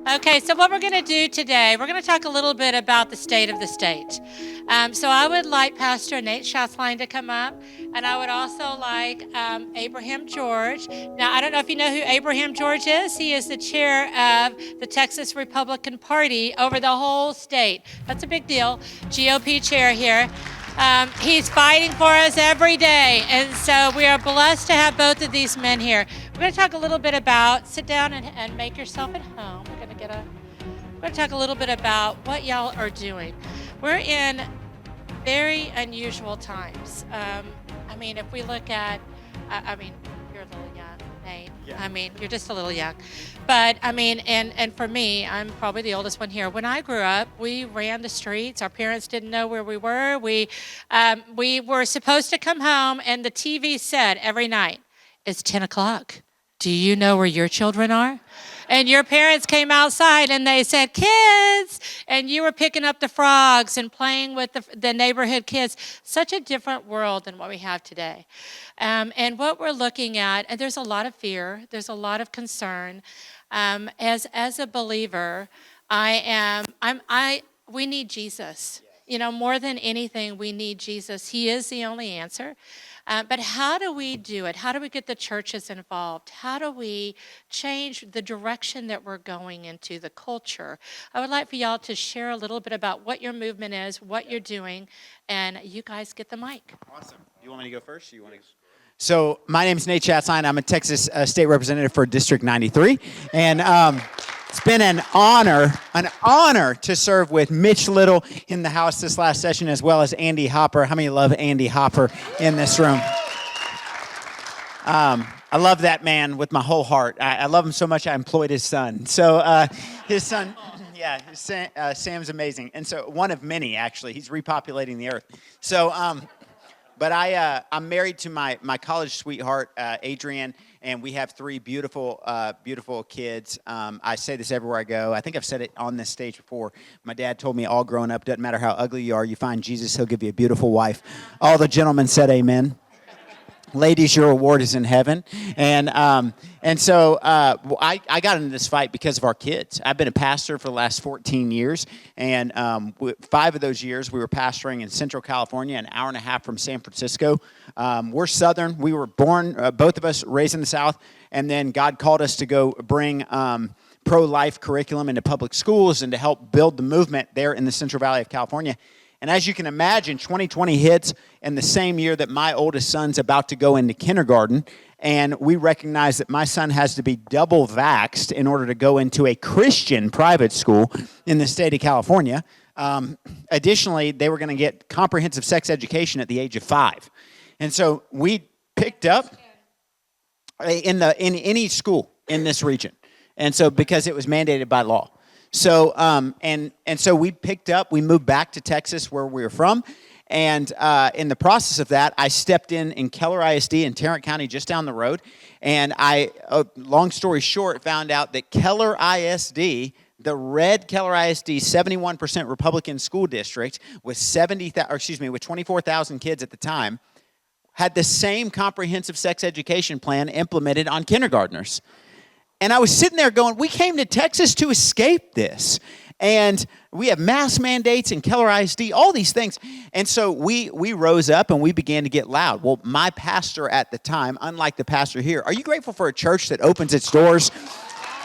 Okay, so what we're going to do today, we're going to talk a little bit about the state of the state. So I would like Pastor Nate Schatzline to come up, and I would also like Abraham George. Now, I don't know if you know who Abraham George is. He is the chair of the Texas Republican Party over the whole state. That's a big deal. GOP chair here. He's fighting for us every day, and so we are blessed to have both of these men here. We're going to talk a little bit about, sit down and make yourself at home. We're going to talk a little bit about what y'all are doing. We're in very unusual times. If we look at, you're a little young, Nate. Yeah. You're just a little young. But, and for me, I'm probably the oldest one here. When I grew up, we ran the streets. Our parents didn't know where we were. We were supposed to come home, and the TV said every night, it's 10 o'clock. Do you know where your children are? And your parents came outside and they said, kids, and you were picking up the frogs and playing with the neighborhood kids. Such a different world than what we have today. And what we're looking at, and there's a lot of fear, there's a lot of concern. As a believer, we need Jesus. More than anything, we need Jesus. He is the only answer. But how do we do it? How do we get the churches involved? How do we change the direction that we're going into, the culture? I would like for y'all to share a little bit about what your movement is, what you're doing, and you guys get the mic. Awesome. Do you want me to go first? Or you want to? So my name is Nate Schatzline. I'm a Texas state representative for District 93, and it's been an honor to serve with Mitch Little in the House this last session, as well as Andy Hopper. How many love Andy Hopper in this room? I love that man with my whole heart. I love him so much I employed his son. So his son, Sam's amazing. And so one of many, actually. He's repopulating the earth. So, but I'm married to my college sweetheart, Adrienne, and we have three beautiful kids. I say this everywhere I go. I think I've said it on this stage before. My dad told me all growing up, doesn't matter how ugly you are, you find Jesus, he'll give you a beautiful wife. All the gentlemen said amen. Ladies, your reward is in heaven. And so I got into this fight because of our kids. I've been a pastor for the last 14 years, and 5 of those years we were pastoring in Central California, an hour and a half from San Francisco. We're Southern. We were born, both of us raised in the South, and then God called us to go bring pro-life curriculum into public schools and to help build the movement there in the Central Valley of California. And as you can imagine, 2020 hits in the same year that my oldest son's about to go into kindergarten, and we recognize that my son has to be double vaxxed in order to go into a Christian private school in the state of California. Additionally, they were going to get comprehensive sex education at the age of 5. And so we picked up in any school in this region. And so because it was mandated by law. So, and so we picked up, we moved back to Texas where we were from. And in the process of that, I stepped in Keller ISD in Tarrant County, just down the road. And long story short, found out that Keller ISD, the red Keller ISD 71% Republican school district with 24,000 kids at the time, had the same comprehensive sex education plan implemented on kindergartners. And I was sitting there going, we came to Texas to escape this. And we have mask mandates in Keller ISD, all these things. And so we rose up and we began to get loud. Well, my pastor at the time, unlike the pastor here, are you grateful for a church that opens its doors?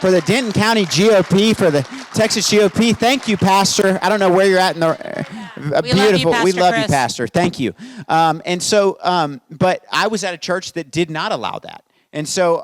For the Denton County GOP, for the Texas GOP, thank you, Pastor. I don't know where you're at in the beautiful. We love you, Pastor. Thank you. But I was at a church that did not allow that. And so,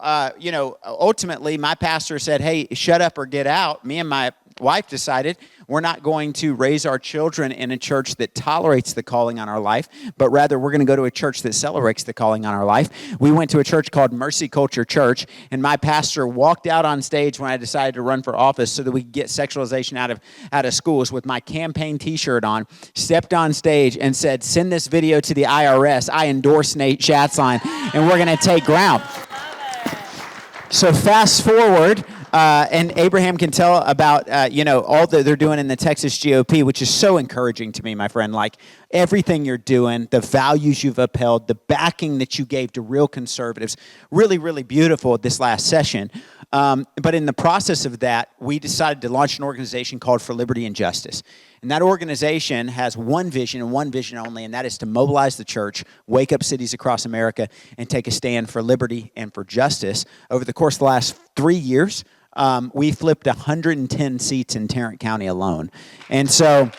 ultimately, my pastor said, hey, shut up or get out. Me and my wife decided we're not going to raise our children in a church that tolerates the calling on our life, but rather we're going to go to a church that celebrates the calling on our life. We went to a church called Mercy Culture Church, and my pastor walked out on stage when I decided to run for office so that we could get sexualization out of schools with my campaign T-shirt on, stepped on stage and said, send this video to the IRS. I endorse Nate Schatzline, and we're going to take ground. So fast forward, and Abraham can tell about, all that they're doing in the Texas GOP, which is so encouraging to me, my friend. Like, everything you're doing, the values you've upheld, the backing that you gave to real conservatives, really, really beautiful this last session. But in the process of that, we decided to launch an organization called For Liberty and Justice. And that organization has one vision and one vision only, and that is to mobilize the church, wake up cities across America, and take a stand for liberty and for justice. Over the course of the last 3 years, we flipped 110 seats in Tarrant County alone. And so,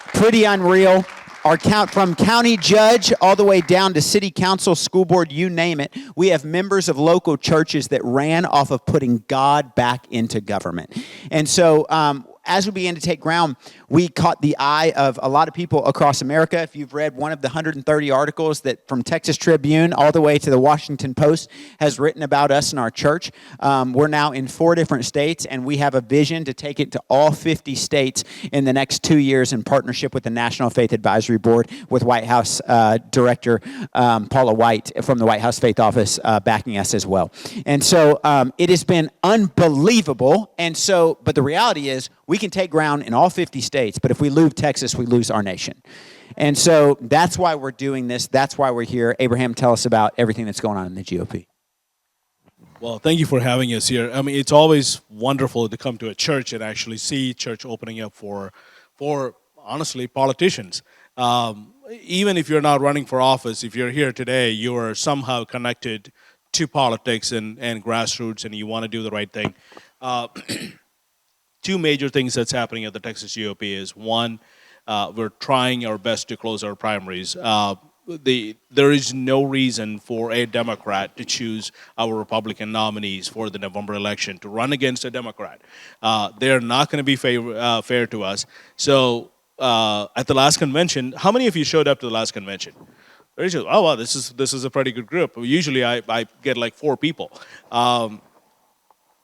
pretty unreal. Our count from county judge all the way down to city council, school board, you name it. We have members of local churches that ran off of putting God back into government. And so as we began to take ground, we caught the eye of a lot of people across America. If you've read one of the 130 articles that from Texas Tribune all the way to the Washington Post has written about us and our church, we're now in 4 different states, and we have a vision to take it to all 50 states in the next 2 years in partnership with the National Faith Advisory Board with White House Director Paula White from the White House Faith Office backing us as well. And so it has been unbelievable. And so, but the reality is, we can take ground in all 50 states, but if we lose Texas, we lose our nation. And so that's why we're doing this. That's why we're here. Abraham, tell us about everything that's going on in the GOP. Well, thank you for having us here. I mean, it's always wonderful to come to a church and actually see church opening up for honestly, politicians. Even if you're not running for office, if you're here today, you are somehow connected to politics and grassroots, and you want to do the right thing. 2 major things that's happening at the Texas GOP is, one, we're trying our best to close our primaries. There is no reason for a Democrat to choose our Republican nominees for the November election to run against a Democrat. They're not going to be fair to us. So at the last convention, how many of you showed up to the last convention? Oh, wow, this is a pretty good group. Usually I get like 4 people.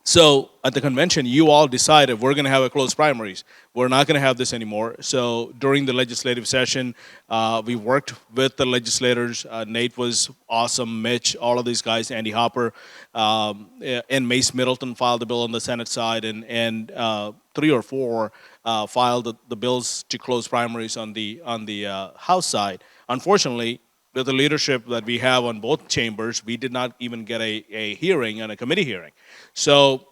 So at the convention, you all decided we're going to have a closed primaries. We're not going to have this anymore. So during the legislative session, we worked with the legislators. Nate was awesome, Mitch, all of these guys, Andy Hopper, and Mace Middleton filed the bill on the Senate side, and 3 or 4 filed the bills to close primaries on the House side. Unfortunately, with the leadership that we have on both chambers, we did not even get a hearing and a committee hearing. So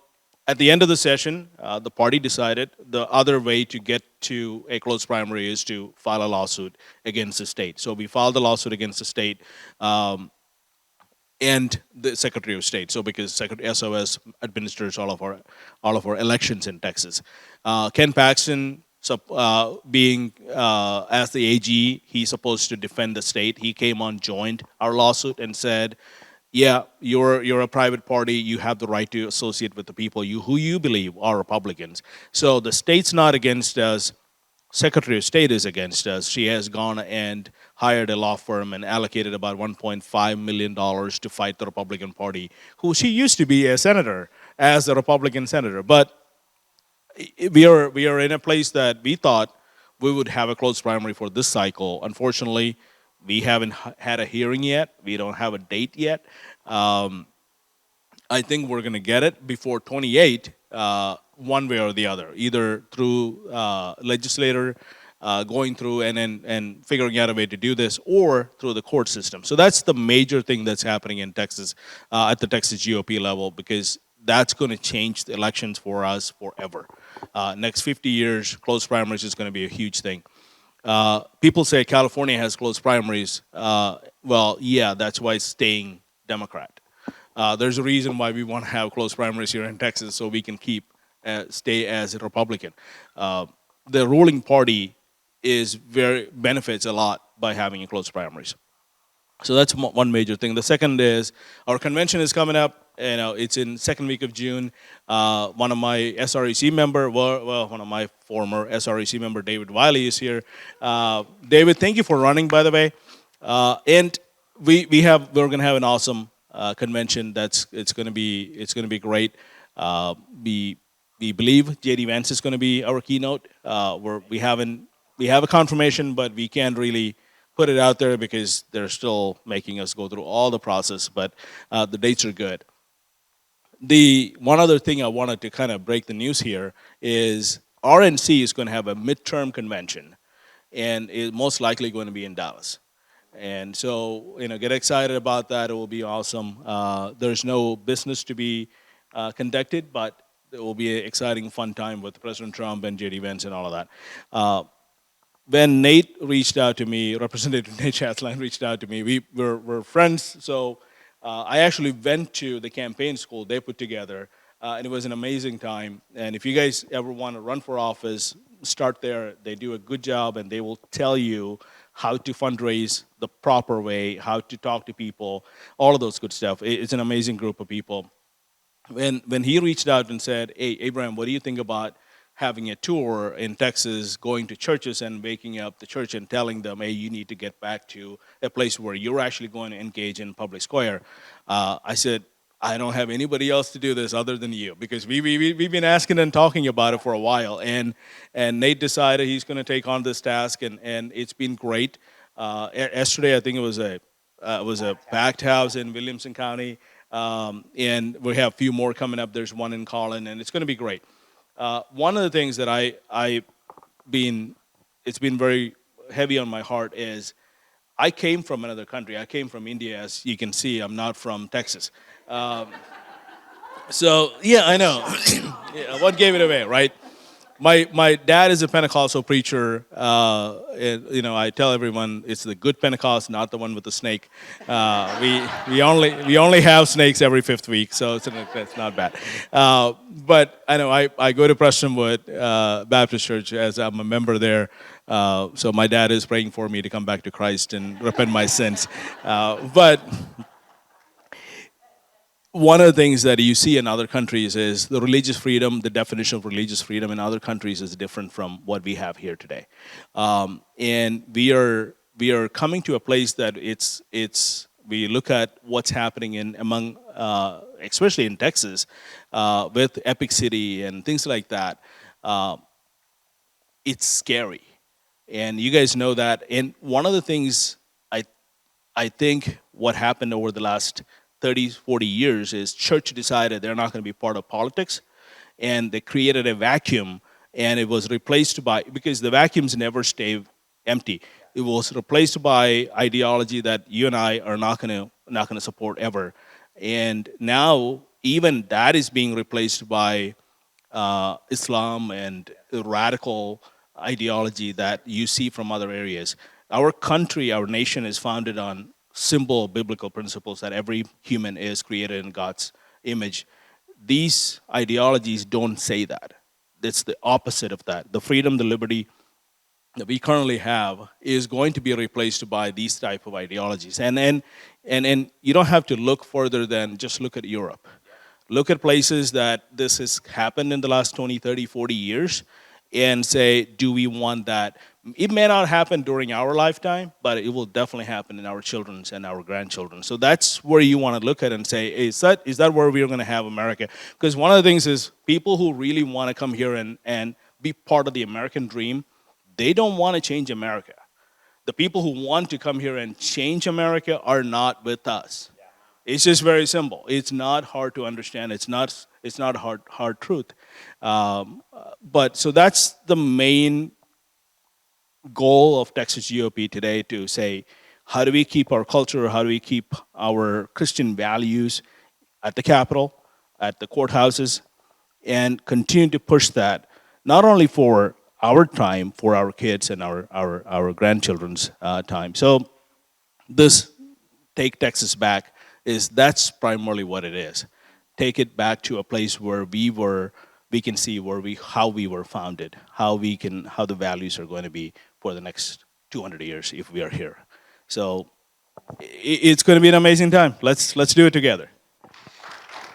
at the end of the session, the party decided the other way to get to a closed primary is to file a lawsuit against the state. So we filed a lawsuit against the state and the Secretary of State. So because SOS administers all of our elections in Texas. Ken Paxton, being as the AG, he's supposed to defend the state. He came on, joined our lawsuit, and said, "Yeah, you're a private party. You have the right to associate with the people who you believe are Republicans. So the state's not against us. Secretary of State is against us. She has gone and hired a law firm and allocated about $1.5 million to fight the Republican Party, who she used to be a senator, as a Republican senator, but." We are in a place that we thought we would have a closed primary for this cycle. Unfortunately, we haven't had a hearing yet. We don't have a date yet. I think we're going to get it before 28, one way or the other, either through legislator going through and figuring out a way to do this, or through the court system. So that's the major thing that's happening in Texas at the Texas GOP level, because that's going to change the elections for us forever. Next 50 years, closed primaries is going to be a huge thing. People say California has closed primaries. Well, yeah, that's why it's staying Democrat. There's a reason why we want to have closed primaries here in Texas, so we can stay as a Republican. The ruling party benefits a lot by having a closed primaries. So that's one major thing. The second is our convention is coming up. It's in second week of June. One of my SREC member, one of my former SREC member, David Wiley, is here. David, thank you for running, by the way. And we're going to have an awesome convention. It's going to be great. We believe J.D. Vance is going to be our keynote. We have a confirmation, but we can't really put it out there because they're still making us go through all the process. But the dates are good. The one other thing I wanted to kind of break the news here is RNC is going to have a midterm convention, and it's most likely going to be in Dallas. And so, get excited about that. It will be awesome. There's no business to be conducted, but it will be an exciting, fun time with President Trump and J.D. Vance and all of that. When Nate reached out to me, Representative Nate Schatzline reached out to me, we're friends, so I actually went to the campaign school they put together, and it was an amazing time. And if you guys ever want to run for office, start there. They do a good job, and they will tell you how to fundraise the proper way, how to talk to people, all of those good stuff. It's an amazing group of people. When he reached out and said, hey, Abraham, what do you think about having a tour in Texas, going to churches and waking up the church and telling them, hey, you need to get back to a place where you're actually going to engage in public square. I said, I don't have anybody else to do this other than you, because we've been asking and talking about it for a while. And Nate decided he's going to take on this task, and it's been great. Yesterday, I think it was a packed house in Williamson County, and we have a few more coming up. There's one in Collin, and it's going to be great. One of the things that it's been very heavy on my heart is I came from another country. I came from India, as you can see. I'm not from Texas. So, yeah, I know. Yeah, what gave it away, right? My dad is a Pentecostal preacher. And, I tell everyone it's the good Pentecost, not the one with the snake. We only have snakes every fifth week, so it's not bad. But I know I go to Prestonwood Baptist Church, as I'm a member there. So my dad is praying for me to come back to Christ and repent my sins. But one of the things that you see in other countries is the religious freedom, the definition of religious freedom in other countries is different from what we have here today. And we are coming to a place that we look at what's happening among, especially in Texas, with Epic City and things like that. It's scary. And you guys know that. And one of the things I think what happened over the last 30, 40 years is church decided they're not going to be part of politics, and they created a vacuum, and it was replaced by, because the vacuums never stay empty, it was replaced by ideology that you and I are not going to support ever. And now even that is being replaced by Islam and radical ideology that you see from other areas. Our country, our nation is founded on simple biblical principles that every human is created in God's image. These ideologies don't say that. It's the opposite of that. The freedom, the liberty that we currently have is going to be replaced by these type of ideologies. And you don't have to look further than just look at Europe. Look at places that this has happened in the last 20, 30, 40 years and say, do we want that? It may not happen during our lifetime, but it will definitely happen in our children's and our grandchildren. So that's where you want to look at and say, is that where we're going to have America? Because one of the things is people who really want to come here and be part of the American dream, they don't want to change America. The people who want to come here and change America are not with us. It's just very simple. It's not hard to understand. It's not a hard truth. But so that's the main goal of Texas GOP today, to say, how do we keep our culture, how do we keep our Christian values at the Capitol, at the courthouses, and continue to push that, not only for our time, for our kids and our grandchildren's time. So this Take Texas Back that's primarily what it is. Take it back to a place where we can see how we were founded, how the values are going to be for the next 200 years if we are here. So it's going to be an amazing time. Let's do it together.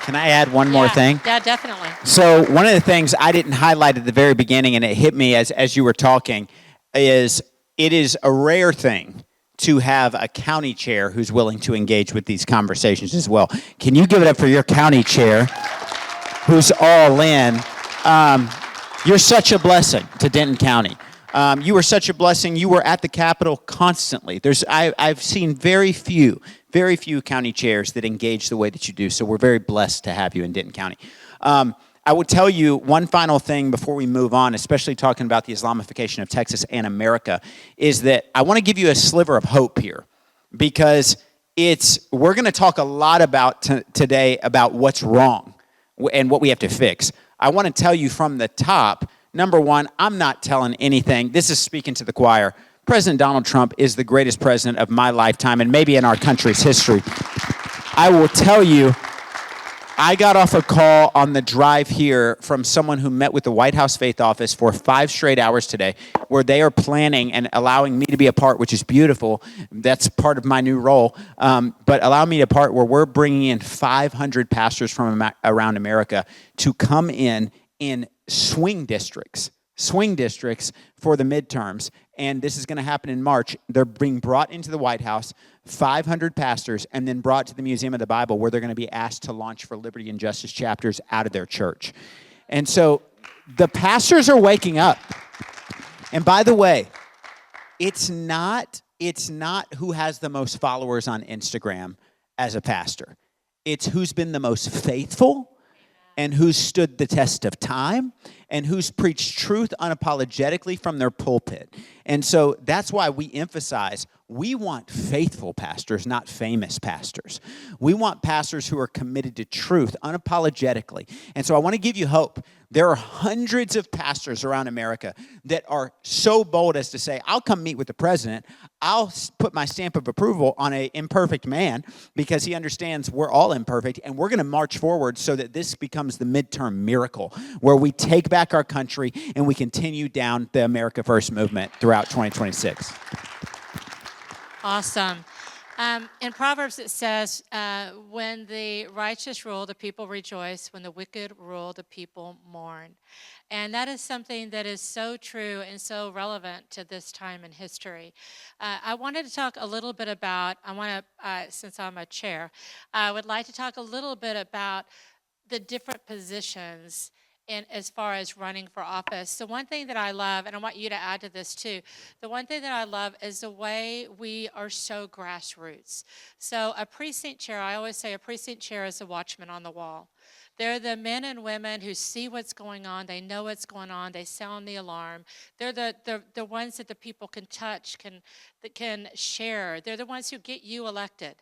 Can I add one more thing? Yeah, definitely. So one of the things I didn't highlight at the very beginning, and it hit me as you were talking, is it is a rare thing to have a county chair who's willing to engage with these conversations as well. Can you give it up for your county chair who's all in? You're such a blessing to Denton County. You were such a blessing. You were at the Capitol constantly. I've seen very few county chairs that engage the way that you do, so we're very blessed to have you in Denton County. I would tell you one final thing before we move on, especially talking about the Islamification of Texas and America, is that I want to give you a sliver of hope here, because we're going to talk a lot about today about what's wrong and what we have to fix. I want to tell you from the top, number one, I'm not telling anything. This is speaking to the choir. President Donald Trump is the greatest president of my lifetime and maybe in our country's history. I will tell you, I got off a call on the drive here from someone who met with the White House Faith Office for 5 straight hours today, where they are planning and allowing me to be a part, which is beautiful. That's part of my new role. But allow me to part where we're bringing in 500 pastors from around America to come in swing districts for the midterms. And this is going to happen in March. They're being brought into the White House, 500 pastors, and then brought to the Museum of the Bible, where they're going to be asked to launch for liberty and justice chapters out of their church. And so the pastors are waking up. And by the way, it's not who has the most followers on Instagram as a pastor. It's who's been the most faithful and who's stood the test of time and who's preached truth unapologetically from their pulpit. And so that's why we emphasize we want faithful pastors, not famous pastors. We want pastors who are committed to truth unapologetically. And so I want to give you hope. There are hundreds of pastors around America that are so bold as to say, I'll come meet with the president. I'll put my stamp of approval on an imperfect man because he understands we're all imperfect, and we're going to march forward so that this becomes the midterm miracle where we take back our country and we continue down the America First movement throughout 2026. Awesome. In Proverbs it says, when the righteous rule, the people rejoice. When the wicked rule, the people mourn. And that is something that is so true and so relevant to this time in history. I wanted to talk a little bit about, since I'm a chair, I would like to talk a little bit about the different positions in as far as running for office. The one thing that I love, and I want you to add to this too, the one thing that I love is the way we are so grassroots. So a precinct chair, I always say a precinct chair is a watchman on the wall. They're the men and women who see what's going on. They know what's going on. They sound the alarm. They're the ones that the people can touch, that can share. They're the ones who get you elected.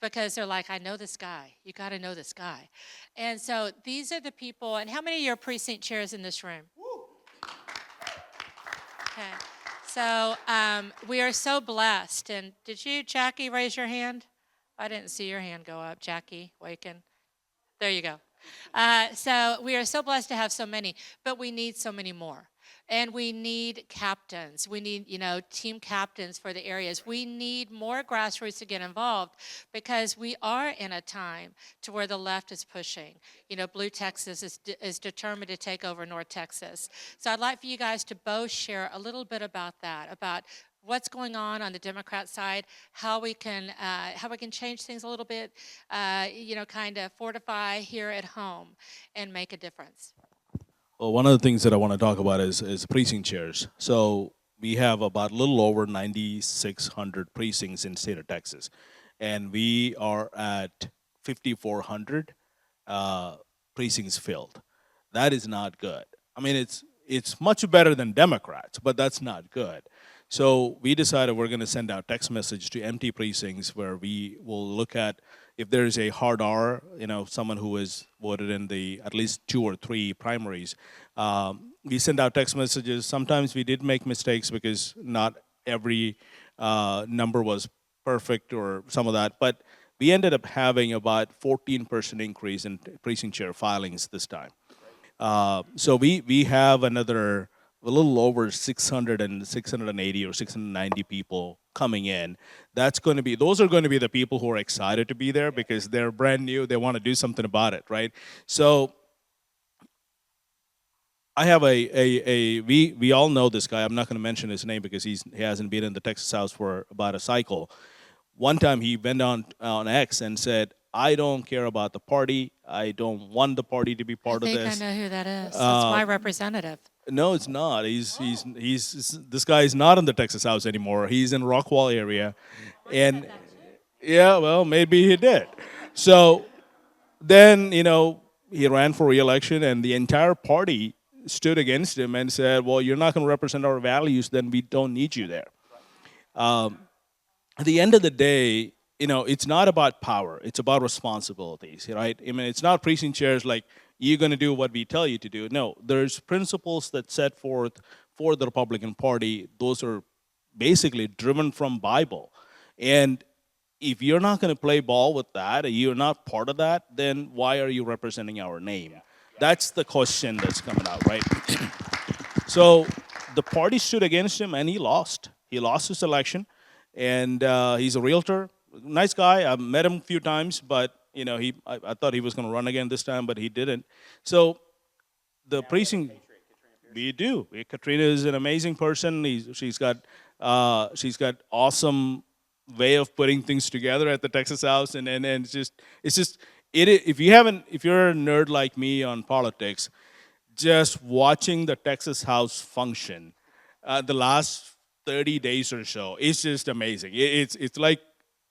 Because they're like, I know this guy. You got to know this guy. And so these are the people. And how many of you are precinct chairs in this room? Okay. So we are so blessed. And did you, Jackie, raise your hand? I didn't see your hand go up. Jackie Waken. There you go. So we are so blessed to have so many, but we need so many more. And we need captains. We need, team captains for the areas. We need more grassroots to get involved because we are in a time to where the left is pushing. Blue Texas is determined to take over North Texas. So I'd like for you guys to both share a little bit about that, about what's going on the Democrat side, how we can change things a little bit, kind of fortify here at home and make a difference. Well, one of the things that I want to talk about is precinct chairs. So we have about a little over 9,600 precincts in the state of Texas, and we are at 5,400 precincts filled. That is not good. I mean, it's much better than Democrats, but that's not good. So we decided we're going to send out text message to empty precincts where we will look at if there is a hard R, someone who is voted in the at least 2 or 3 primaries. We send out text messages. Sometimes we did make mistakes because not every number was perfect or some of that. But we ended up having about 14% increase in precinct chair filings this time. So we have another a little over 680 or 690 people coming in. Those are going to be the people who are excited to be there because they're brand new. They want to do something about it, right? So I have we all know this guy. I'm not going to mention his name because he hasn't been in the Texas House for about a cycle. One time he went on X and said, I don't care about the party. I don't want the party to be part of this. I think I know who that is. That's my representative. No, it's not. This guy is not in the Texas House anymore. He's in Rockwall area, and yeah, well, maybe he did. So then he ran for re-election, and the entire party stood against him and said, "Well, you're not going to represent our values, then we don't need you there." At the end of the day, it's not about power. It's about responsibilities, right? I mean, it's not precinct chairs like you're going to do what we tell you to do. No, there's principles that set forth for the Republican Party. Those are basically driven from Bible. And if you're not going to play ball with that, and you're not part of that, then why are you representing our name? That's the question that's coming out, right? So the party stood against him, and he lost. He lost his election, and he's a realtor, nice guy. I've met him a few times, but I thought he was going to run again this time, but he didn't. So the precinct, we do. Katrina is an amazing person. She's got awesome way of putting things together at the Texas House, and it's just if you're a nerd like me on politics, just watching the Texas House function the last 30 days or so, it's just amazing. It's like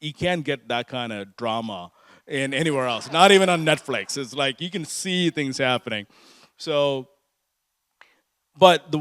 you can't get that kind of drama in anywhere else, not even on Netflix. It's like you can see things happening. So, but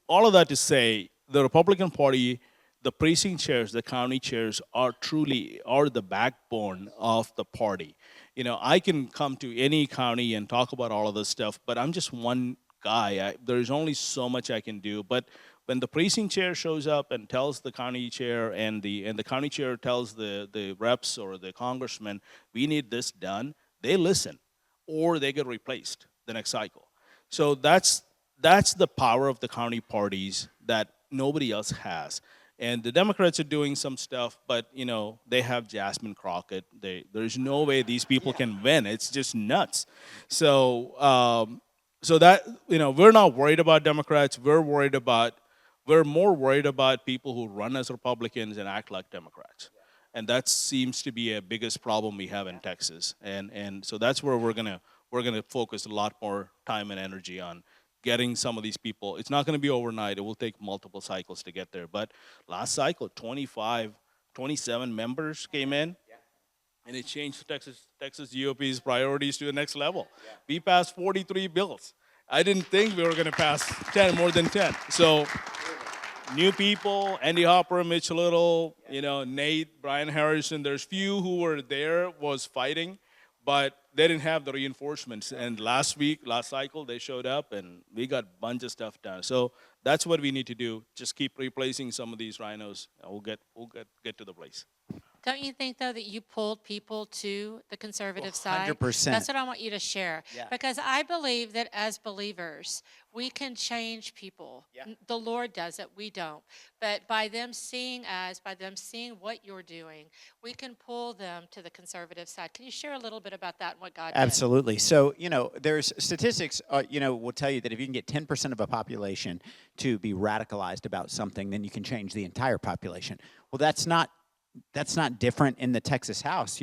all of that to say, the Republican Party, the precinct chairs, the county chairs are the backbone of the party. I can come to any county and talk about all of this stuff, but I'm just one guy. There's only so much I can do. But when the precinct chair shows up and tells the county chair, and the county chair tells the reps or the congressman, we need this done, they listen, or they get replaced the next cycle. So that's the power of the county parties that nobody else has. And the Democrats are doing some stuff, but they have Jasmine Crockett. There's no way these people can win. It's just nuts. So that we're not worried about Democrats. We're more worried about people who run as Republicans and act like Democrats. And that seems to be a biggest problem we have in Texas. And so that's where we're gonna focus a lot more time and energy on getting some of these people. It's not going to be overnight. It will take multiple cycles to get there. But last cycle, 27 members came in, and it changed Texas GOP's priorities to the next level. We passed 43 bills. I didn't think we were going to pass more than 10. So new people, Andy Hopper, Mitch Little, Nate, Brian Harrison. There's few who were there, was fighting, but they didn't have the reinforcements. And last cycle, they showed up, and we got a bunch of stuff done. So that's what we need to do. Just keep replacing some of these rhinos, and we'll get to the place. Don't you think, though, that you pulled people to the conservative side? 100%. That's what I want you to share. Yeah. Because I believe that as believers, we can change people. Yeah. The Lord does it, we don't. But by them seeing us, by them seeing what you're doing, we can pull them to the conservative side. Can you share a little bit about that and what God did? Absolutely. So, there's statistics, will tell you that if you can get 10% of a population to be radicalized about something, then you can change the entire population. Well, that's not different in the Texas House.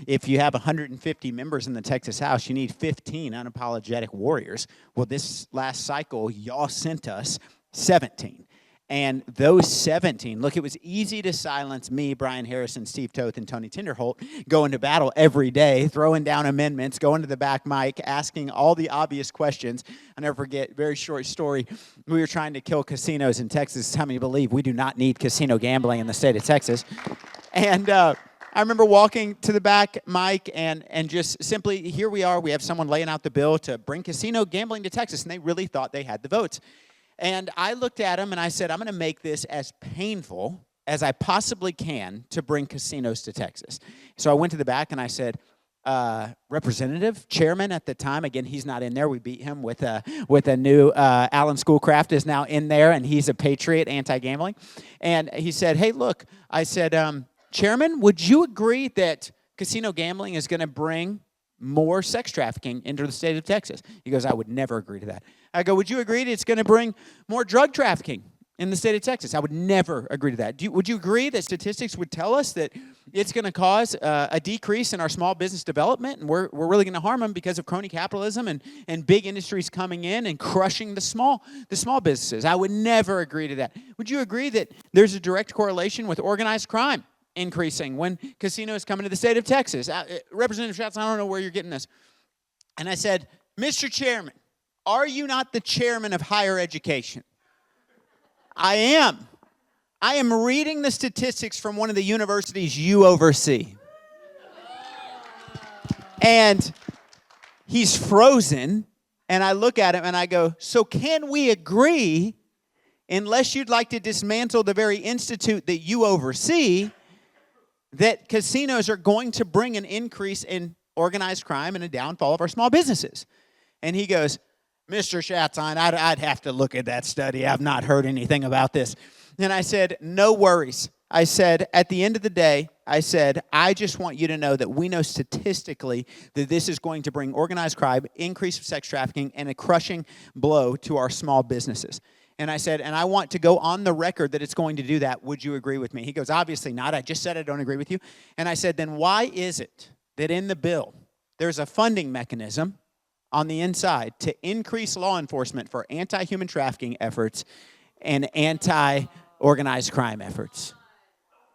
If you have 150 members in the Texas House, you need 15 unapologetic warriors. Well, this last cycle, y'all sent us 17. And those 17, look, it was easy to silence me, Brian Harrison, Steve Toth, and Tony Tinderholt going to battle every day, throwing down amendments, going to the back mic, asking all the obvious questions. I'll never forget, very short story. We were trying to kill casinos in Texas. How many believe we do not need casino gambling in the state of Texas? And I remember walking to the back mic and just simply, here we are. We have someone laying out the bill to bring casino gambling to Texas, and they really thought they had the votes. And I looked at them and I said, I'm going to make this as painful as I possibly can to bring casinos to Texas. So I went to the back and I said, Representative, Chairman at the time, again, he's not in there. We beat him with a new, Alan Schoolcraft is now in there, and he's a patriot, anti-gambling. And he said, hey, look, I said, Chairman, would you agree that casino gambling is going to bring more sex trafficking into the state of Texas? He goes, I would never agree to that. I go, would you agree that it's going to bring more drug trafficking in the state of Texas? I would never agree to that. Would you agree that statistics would tell us that it's going to cause a decrease in our small business development, and we're really going to harm them because of crony capitalism and big industries coming in and crushing the small businesses? I would never agree to that. Would you agree that there's a direct correlation with organized crime increasing when casinos come into the state of Texas? Representative Schatzline, I don't know where you're getting this. And I said, Mr. Chairman, are you not the chairman of higher education? I am. I am reading the statistics from one of the universities you oversee. And he's frozen, and I look at him and I go, so can we agree, unless you'd like to dismantle the very institute that you oversee, that casinos are going to bring an increase in organized crime and a downfall of our small businesses? And he goes, Mr. Schatzline, I'd have to look at that study. I've not heard anything about this. And I said, no worries. I said, at the end of the day, I said, I just want you to know that we know statistically that this is going to bring organized crime, increase of sex trafficking, and a crushing blow to our small businesses. And I said, and I want to go on the record that it's going to do that. Would you agree with me? He goes, obviously not. I just said I don't agree with you. And I said, then why is it that in the bill there's a funding mechanism on the inside to increase law enforcement for anti-human trafficking efforts and anti-organized crime efforts?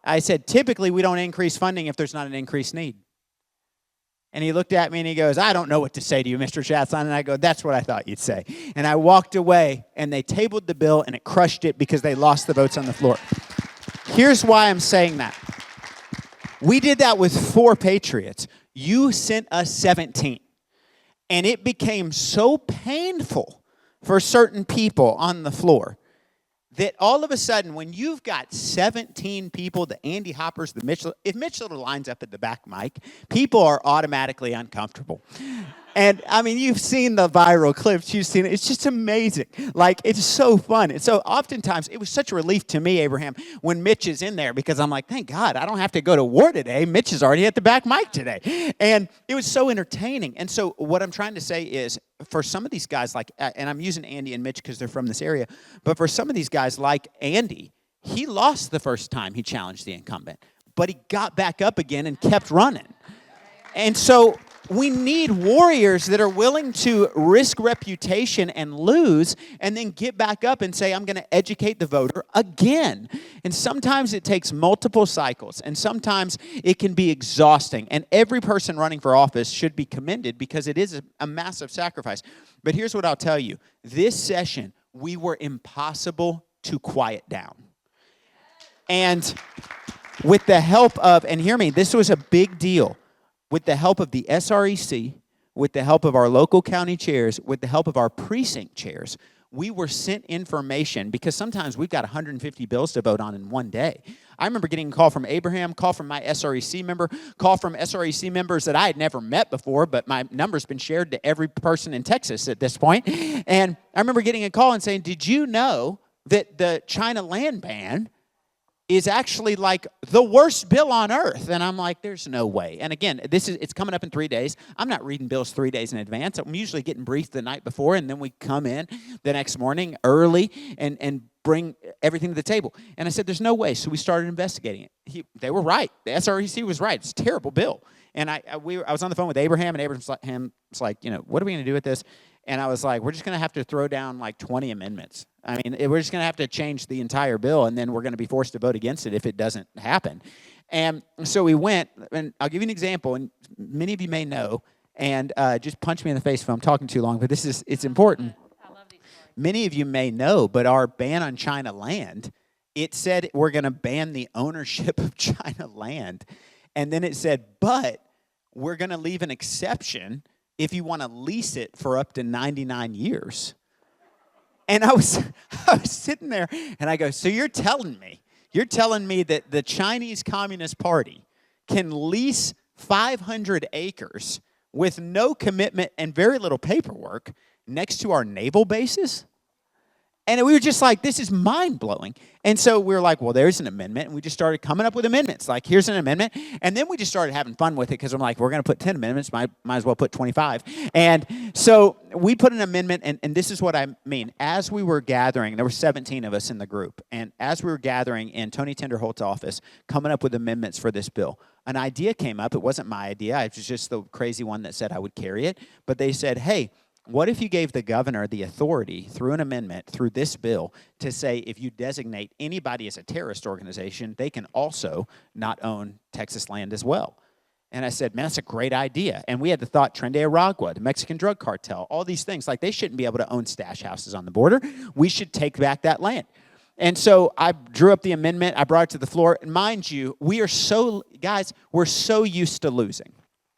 I said, typically we don't increase funding if there's not an increased need. And he looked at me and he goes, I don't know what to say to you, Mr. Schatzline. And I go, that's what I thought you'd say. And I walked away, and they tabled the bill, and it crushed it because they lost the votes on the floor. Here's why I'm saying that. We did that with 4 patriots. You sent us 17. And it became so painful for certain people on the floor that all of a sudden, when you've got 17 people, the Andy Hoppers, if Mitch Little lines up at the back mic, people are automatically uncomfortable. And, I mean, you've seen the viral clips. You've seen it. It's just amazing. Like, it's so fun. And so oftentimes, it was such a relief to me, Abraham, when Mitch is in there, because I'm like, thank God, I don't have to go to war today. Mitch is already at the back mic today. And it was so entertaining. And so what I'm trying to say is, for some of these guys, like, and I'm using Andy and Mitch because they're from this area, but for some of these guys like Andy, he lost the first time he challenged the incumbent, but he got back up again and kept running. And so we need warriors that are willing to risk reputation and lose and then get back up and say, I'm going to educate the voter again. And sometimes it takes multiple cycles, and sometimes it can be exhausting. And every person running for office should be commended because it is a massive sacrifice. But here's what I'll tell you. This session, we were impossible to quiet down. And with the help of, and hear me, this was a big deal. With the help of the SREC, with the help of our local county chairs, with the help of our precinct chairs, we were sent information because sometimes we've got 150 bills to vote on in one day. I remember getting a call from Abraham, call from my SREC member, call from SREC members that I had never met before, but my number's been shared to every person in Texas at this point. And I remember getting a call and saying, did you know that the China land ban is actually like the worst bill on earth? And I'm like, there's no way. And again, it's coming up in 3 days. I'm not reading bills 3 days in advance. I'm usually getting briefed the night before, and then we come in the next morning early and bring everything to the table. And I said, there's no way. So we started investigating it. They were right. The SREC was right. It's a terrible bill. And I was on the phone with Abraham, and Abraham's like, what are we going to do with this? And I was like, we're just going to have to throw down like 20 amendments. I mean, we're just going to have to change the entire bill, and then we're going to be forced to vote against it if it doesn't happen. And so we went, and I'll give you an example, and many of you may know, and just punch me in the face if I'm talking too long, but it's important. I love these stories. Many of you may know, but our ban on China land, it said we're going to ban the ownership of China land. And then it said, but we're going to leave an exception if you want to lease it for up to 99 years. And I was sitting there, and I go, so you're telling me that the Chinese Communist Party can lease 500 acres with no commitment and very little paperwork next to our naval bases? And we were just like, this is mind-blowing. And so we were like, well, there's an amendment. And we just started coming up with amendments. Like, here's an amendment. And then we just started having fun with it because I'm like, we're going to put 10 amendments. Might as well put 25. And so we put an amendment, and this is what I mean. As we were gathering, there were 17 of us in the group. And as we were gathering in Tony Tinderholt's office, coming up with amendments for this bill, an idea came up. It wasn't my idea. It was just the crazy one that said I would carry it. But they said, hey, what if you gave the governor the authority through an amendment, through this bill, to say if you designate anybody as a terrorist organization, they can also not own Texas land as well? And I said, man, that's a great idea. And we had the thought, Tren de Aragua, the Mexican drug cartel, all these things. Like, they shouldn't be able to own stash houses on the border. We should take back that land. And so I drew up the amendment. I brought it to the floor. And mind you, we're so used to losing.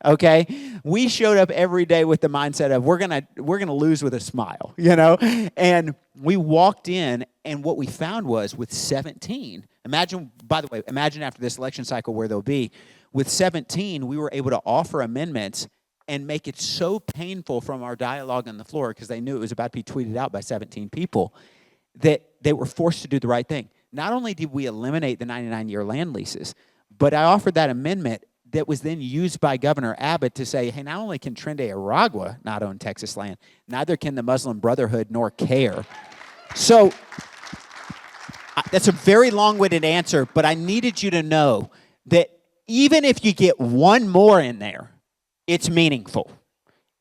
okay? We showed up every day with the mindset of we're gonna lose with a smile, you know? And we walked in, and what we found was with 17, imagine after this election cycle where they'll be, with 17, we were able to offer amendments and make it so painful from our dialogue on the floor, because they knew it was about to be tweeted out by 17 people, that they were forced to do the right thing. Not only did we eliminate the 99-year land leases, but I offered that amendment that was then used by Governor Abbott to say, hey, not only can Tren de Aragua not own Texas land, neither can the Muslim Brotherhood nor CARE. So that's a very long-winded answer, but I needed you to know that even if you get one more in there, it's meaningful.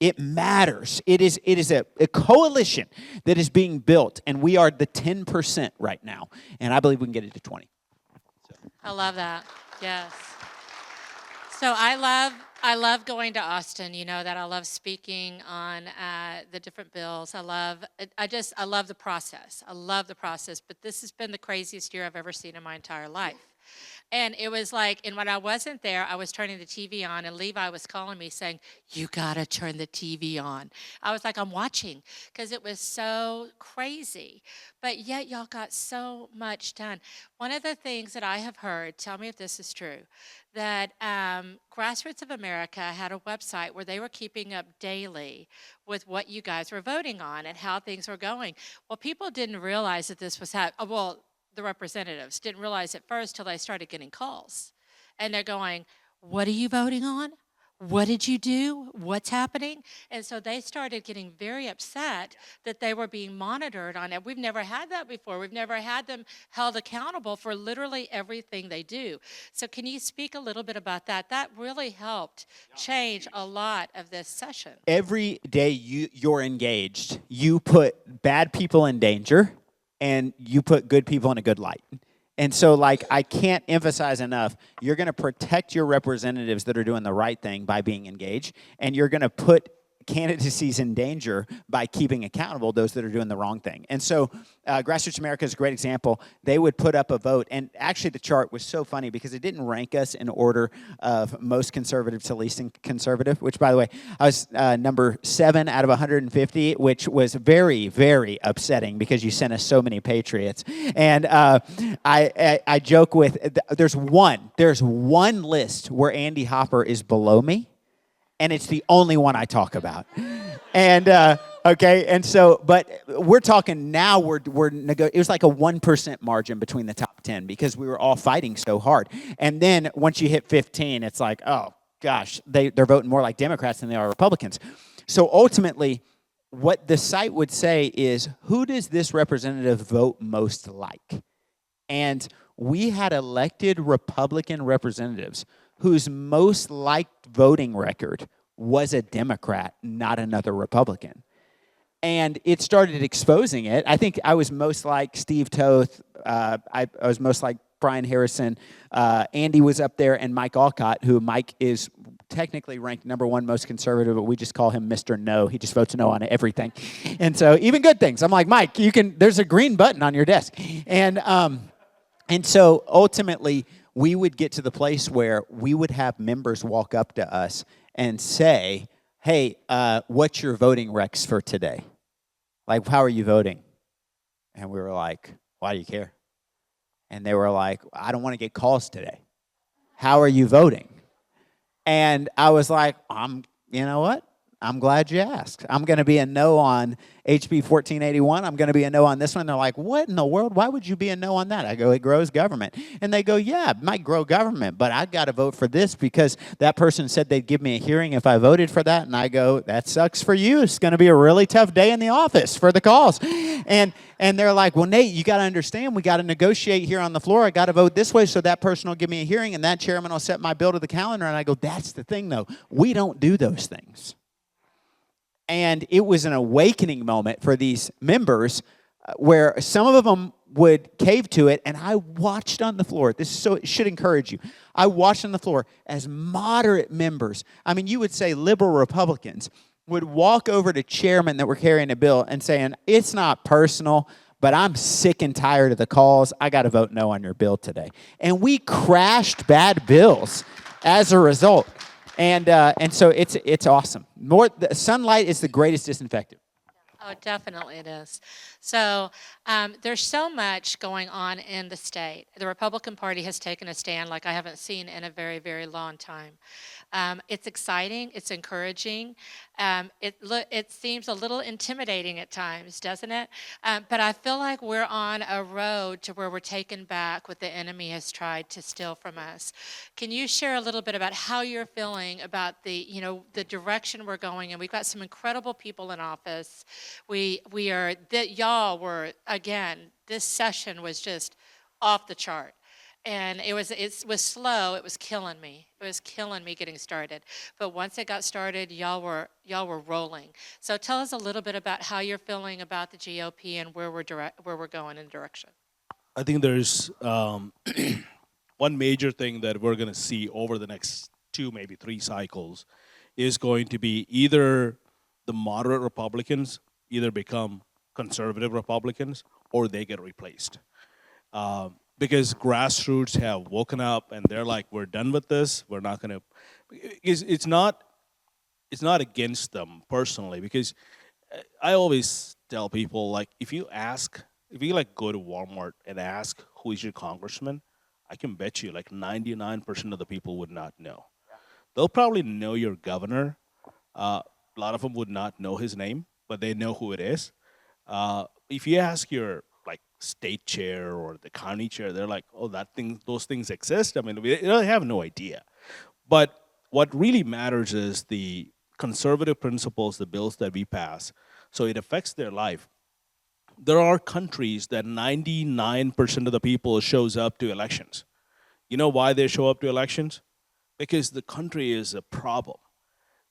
It matters. It is a coalition that is being built, and we are the 10% right now, and I believe we can get it to 20. I love that. Yes. So I love going to Austin. You know that I love speaking on the different bills. I love the process. I love the process. But this has been the craziest year I've ever seen in my entire life. And it was like, and when I wasn't there, I was turning the TV on, and Levi was calling me saying, you got to turn the TV on. I was like, I'm watching, because it was so crazy. But yet y'all got so much done. One of the things that I have heard, tell me if this is true, that Grassroots of America had a website where they were keeping up daily with what you guys were voting on and how things were going. Well, people didn't realize that this was happening. The representatives didn't realize at first till they started getting calls. And they're going, what are you voting on? What did you do? What's happening? And so they started getting very upset that they were being monitored on it. We've never had that before. We've never had them held accountable for literally everything they do. So can you speak a little bit about that? That really helped change a lot of this session. Every day you're engaged, you put bad people in danger, and you put good people in a good light. And so, I can't emphasize enough, you're going to protect your representatives that are doing the right thing by being engaged, and you're going to put candidacies in danger by keeping accountable those that are doing the wrong thing. And so Grassroots America is a great example. They would put up a vote, and actually the chart was so funny because it didn't rank us in order of most conservative to least conservative, which, by the way, I was number 7 out of 150, which was very, very upsetting because you sent us so many patriots. And I joke with, there's one list where Andy Hopper is below me, and it's the only one I talk about. And okay, and so, but we're talking now. It was like a 1% margin between the top 10 because we were all fighting so hard. And then once you hit 15, it's like, oh gosh, they're voting more like Democrats than they are Republicans. So ultimately, what the site would say is, who does this representative vote most like? And we had elected Republican representatives whose most liked voting record was a Democrat, not another Republican. And it started exposing it. I think I was most like Steve Toth. I was most like Brian Harrison. Andy was up there, and Mike Alcott, who Mike is technically ranked number 1 most conservative, but we just call him Mr. No. He just votes no on everything. And so even good things. I'm like, Mike, there's a green button on your desk. And so ultimately, we would get to the place where we would have members walk up to us and say, hey, what's your voting recs for today? Like, how are you voting? And we were like, why do you care? And they were like, I don't want to get calls today. How are you voting? And I was like, you know what? I'm glad you asked. I'm going to be a no on HB 1481. I'm going to be a no on this one. They're like, what in the world? Why would you be a no on that? I go, it grows government. And they go, yeah, it might grow government, but I got to vote for this because that person said they'd give me a hearing if I voted for that. And I go, that sucks for you. It's going to be a really tough day in the office for the calls. And they're like, well, Nate, you got to understand, we got to negotiate here on the floor. I got to vote this way so that person will give me a hearing and that chairman will set my bill to the calendar. And I go, that's the thing, though. We don't do those things. And it was an awakening moment for these members where some of them would cave to it, and I watched on the floor. It should encourage you. I watched on the floor as moderate members, I mean, you would say liberal Republicans, would walk over to chairmen that were carrying a bill and saying, it's not personal, but I'm sick and tired of the calls. I got to vote no on your bill today. And we crashed bad bills as a result. And so it's awesome. The sunlight is the greatest disinfectant. Oh, definitely it is. So there's so much going on in the state. The Republican Party has taken a stand like I haven't seen in a very, very long time. It's exciting. It's encouraging. It seems a little intimidating at times, doesn't it? But I feel like we're on a road to where we're taking back what the enemy has tried to steal from us. Can you share a little bit about how you're feeling about the direction we're going in? We've got some incredible people in office. Y'all were, again, this session was just off the chart. And it was slow. It was killing me. It was killing me getting started. But once it got started, y'all were rolling. So tell us a little bit about how you're feeling about the GOP and where we're going in direction. I think there's one major thing that we're going to see over the next 2, maybe 3 cycles is going to be either the moderate Republicans either become conservative Republicans or they get replaced. Because grassroots have woken up and they're like, we're done with this. We're not going to. It's not against them personally, because I always tell people, like, if you like go to Walmart and ask who is your congressman, I can bet you like 99% of the people would not know. They'll probably know your governor. A lot of them would not know his name, but they know who it is. If you ask your like state chair or the county chair, they're like, oh, those things exist. I mean, they have no idea. But what really matters is the conservative principles, the bills that we pass. So it affects their life. There are countries that 99% of the people shows up to elections. You know why they show up to elections? Because the country is a problem.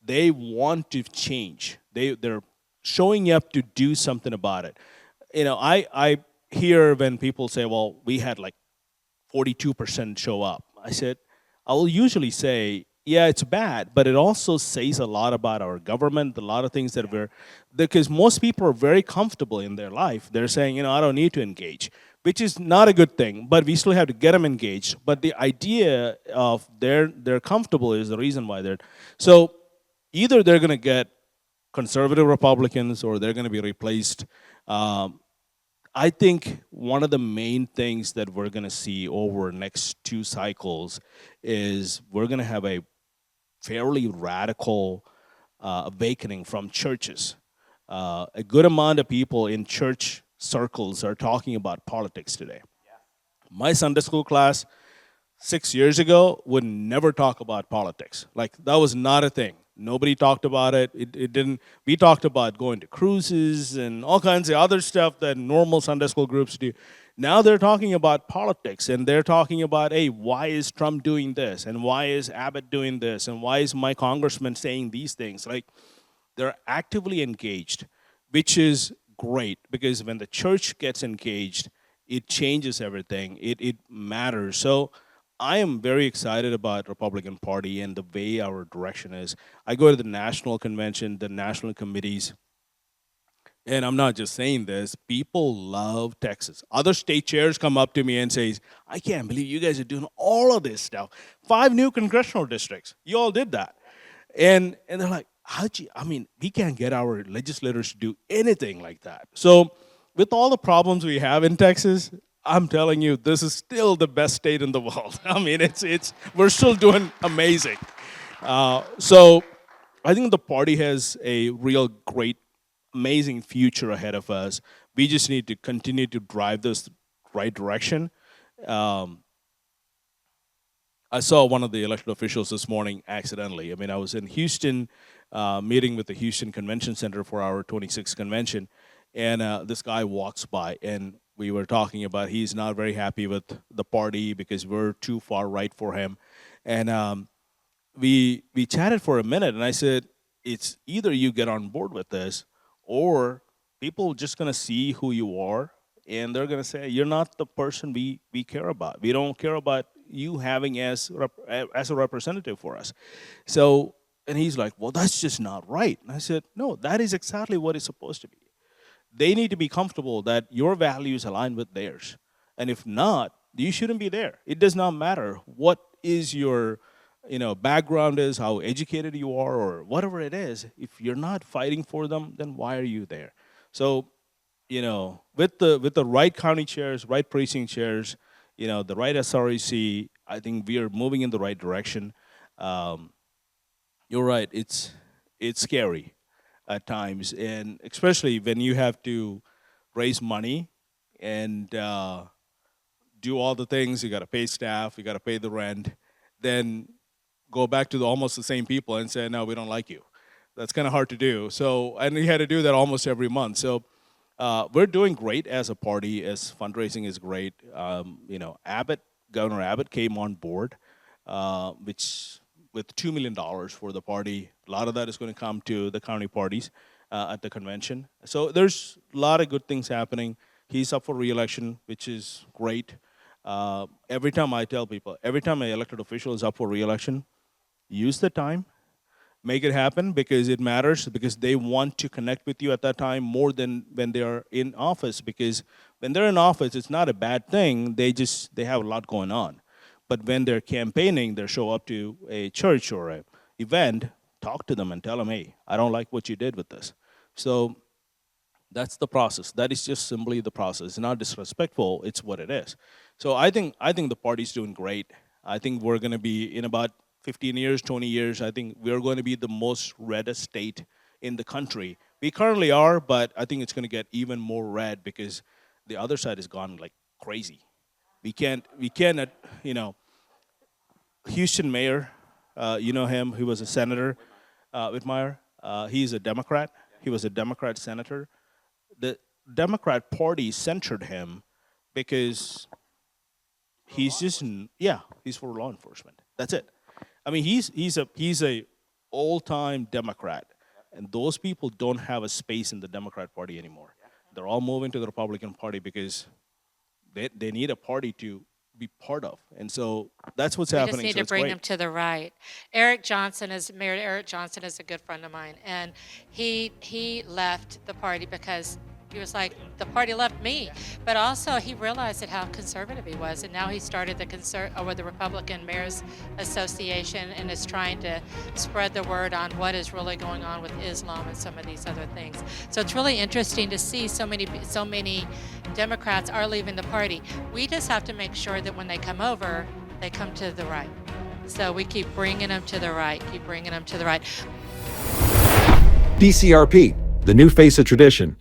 They want to change. They're showing up to do something about it. You know, I hear when people say, well, we had like 42% show up. I said, I will usually say, yeah, it's bad, but it also says a lot about our government, a lot of things that because most people are very comfortable in their life. They're saying, I don't need to engage, which is not a good thing, but we still have to get them engaged. But the idea of they're comfortable is the reason why so either they're going to get conservative Republicans or they're going to be replaced. I think one of the main things that we're going to see over the next 2 cycles is we're going to have a fairly radical awakening from churches. A good amount of people in church circles are talking about politics today. My Sunday school class 6 years ago would never talk about politics. Like, that was not a thing. Nobody talked about it. It didn't. We talked about going to cruises and all kinds of other stuff that normal Sunday school groups do. Now they're talking about politics, and they're talking about, hey, why is Trump doing this? And why is Abbott doing this? And why is my congressman saying these things? Like, they're actively engaged, which is great, because when the church gets engaged, it changes everything. It matters. So I am very excited about Republican Party and the way our direction is. I go to the national convention, the national committees, and I'm not just saying this, people love Texas. Other state chairs come up to me and say, I can't believe you guys are doing all of this stuff. 5 new congressional districts. You all did that. And they're like, we can't get our legislators to do anything like that. So with all the problems we have in Texas, I'm telling you, this is still the best state in the world. I mean, we're still doing amazing. So I think the party has a real great, amazing future ahead of us. We just need to continue to drive this right direction. I saw one of the elected officials this morning accidentally. I mean, I was in Houston, meeting with the Houston Convention Center for our 26th convention, and this guy walks by, and we were talking about he's not very happy with the party because we're too far right for him. And we chatted for a minute, and I said, it's either you get on board with this, or people are just going to see who you are, and they're going to say, you're not the person we care about. We don't care about you having as a representative for us. So, and he's like, well, that's just not right. And I said, no, that is exactly what it's supposed to be. They need to be comfortable that your values align with theirs. And if not, you shouldn't be there. It does not matter what is your background is, how educated you are, or whatever it is, if you're not fighting for them, then why are you there? So, with the right county chairs, right precinct chairs, the right SREC, I think we are moving in the right direction. You're right. It's scary at times, and especially when you have to raise money and do all the things. You got to pay staff. You got to pay the rent. Then go back to almost the same people and say, no, we don't like you. That's kind of hard to do. So, and we had to do that almost every month. So, we're doing great as a party. As fundraising is great. Governor Abbott came on board, which with $2 million for the party. A lot of that is going to come to the county parties at the convention. So there's a lot of good things happening. He's up for re-election, which is great. Every time I tell people, every time an elected official is up for re-election, use the time, make it happen, because it matters, because they want to connect with you at that time more than when they are in office. Because when they're in office, it's not a bad thing. They have a lot going on. But when they're campaigning, they show up to a church or an event, talk to them and tell them, hey, I don't like what you did with this. So that's the process. That is just simply the process. It's not disrespectful. It's what it is. So I think the party's doing great. I think we're going to be, in about 15 years, 20 years, I think we're going to be the most reddest state in the country. We currently are, but I think it's going to get even more red because the other side has gone like crazy. We can't, Houston mayor, you know him, he was a senator, Whitmire. He's a Democrat. He was a Democrat senator. The Democrat Party censured him because he's for law enforcement. That's it. I mean, he's a all-time Democrat, and those people don't have a space in the Democrat Party anymore. They're all moving to the Republican Party because they need a party to be part of, and so that's what's happening. We just need to bring them to the right. Mayor Eric Johnson is a good friend of mine, and he left the party because he was like, the party left me, but also he realized how conservative he was, and now he started the Republican Mayors Association and is trying to spread the word on what is really going on with Islam and some of these other things. So it's really interesting to see so many Democrats are leaving the party. We just have to make sure that when they come over, they come to the right. So we keep bringing them to the right, DCRP, the new face of tradition.